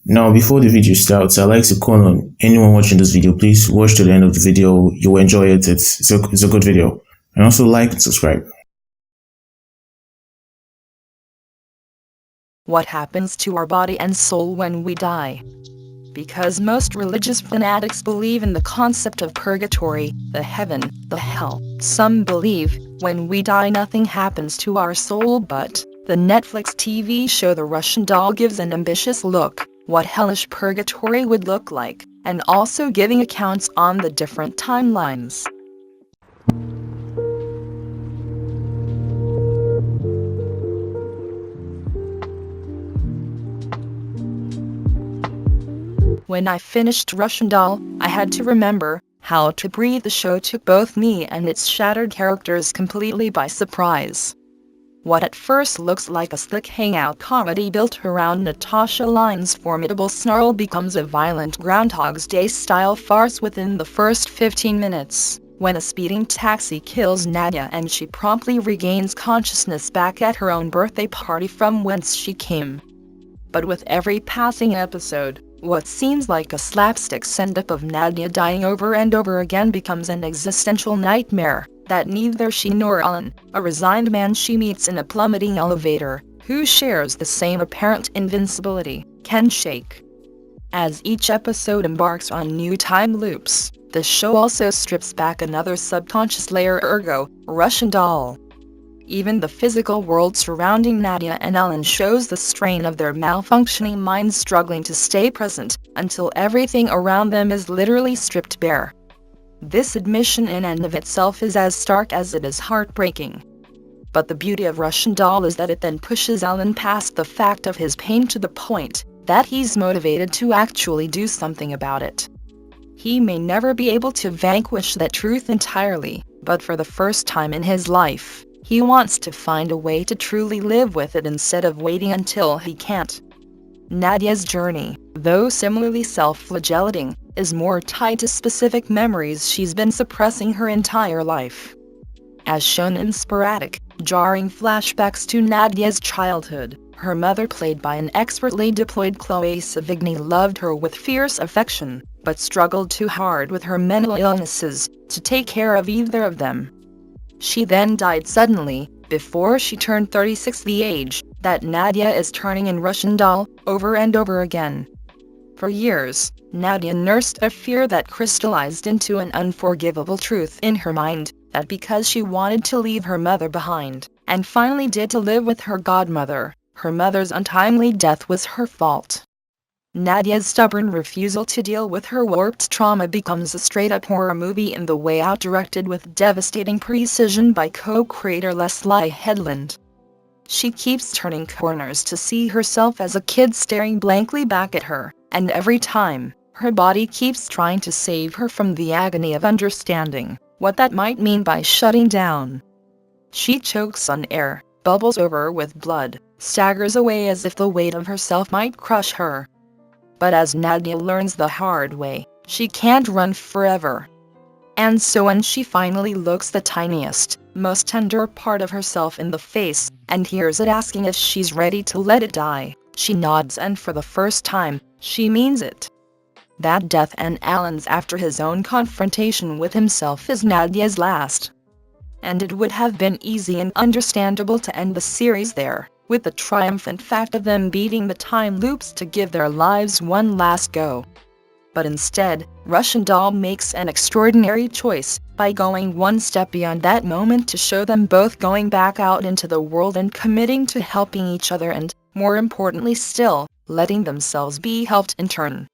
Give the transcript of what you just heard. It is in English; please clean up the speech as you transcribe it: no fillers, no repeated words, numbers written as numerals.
Now, before the video starts, I'd like to call on anyone watching this video, please watch to the end of the video. You will enjoy it. It's a good video. And also like and subscribe. What happens to our body and soul when we die? Because most religious fanatics believe in the concept of purgatory, the heaven, the hell. Some believe, when we die nothing happens to our soul, but the Netflix TV show The Russian Doll gives an ambitious look what hellish purgatory would look like, and also giving accounts on the different timelines. When I finished Russian Doll, I had to remember how to breathe. The show took both me and its shattered characters completely by surprise. What at first looks like a slick hangout comedy built around Natasha Lyonne's formidable snarl becomes a violent Groundhog's Day-style farce within the first 15 minutes, when a speeding taxi kills Nadia and she promptly regains consciousness back at her own birthday party from whence she came. But with every passing episode, what seems like a slapstick send-up of Nadia dying over and over again becomes an existential nightmare that neither she nor Alan, a resigned man she meets in a plummeting elevator, who shares the same apparent invincibility, can shake. As each episode embarks on new time loops, the show also strips back another subconscious layer, ergo, Russian Doll. Even the physical world surrounding Nadia and Alan shows the strain of their malfunctioning minds struggling to stay present, until everything around them is literally stripped bare. This admission in and of itself is as stark as it is heartbreaking. But the beauty of Russian Doll is that it then pushes Alan past the fact of his pain to the point that he's motivated to actually do something about it. He may never be able to vanquish that truth entirely, but for the first time in his life, he wants to find a way to truly live with it instead of waiting until he can't. Nadia's journey, though similarly self-flagellating, is more tied to specific memories she's been suppressing her entire life. As shown in sporadic, jarring flashbacks to Nadia's childhood, her mother, played by an expertly deployed Chloe Sevigny, loved her with fierce affection, but struggled too hard with her mental illnesses to take care of either of them. She then died suddenly, before she turned 36, the age that Nadia is turning in Russian Doll, over and over again. For years, Nadia nursed a fear that crystallized into an unforgivable truth in her mind, that because she wanted to leave her mother behind, and finally did to live with her godmother, her mother's untimely death was her fault. Nadia's stubborn refusal to deal with her warped trauma becomes a straight-up horror movie in The Way Out, directed with devastating precision by co-creator Leslie Headland. She keeps turning corners to see herself as a kid staring blankly back at her, and every time, her body keeps trying to save her from the agony of understanding what that might mean by shutting down. She chokes on air, bubbles over with blood, staggers away as if the weight of herself might crush her. But as Nadia learns the hard way, she can't run forever. And so when she finally looks the tiniest, most tender part of herself in the face, and hears it asking if she's ready to let it die, she nods, and for the first time, she means it. That death and Alan's after his own confrontation with himself is Nadia's last. And it would have been easy and understandable to end the series there, with the triumphant fact of them beating the time loops to give their lives one last go. But instead, Russian Doll makes an extraordinary choice by going one step beyond that moment to show them both going back out into the world and committing to helping each other and, more importantly still, letting themselves be helped in turn.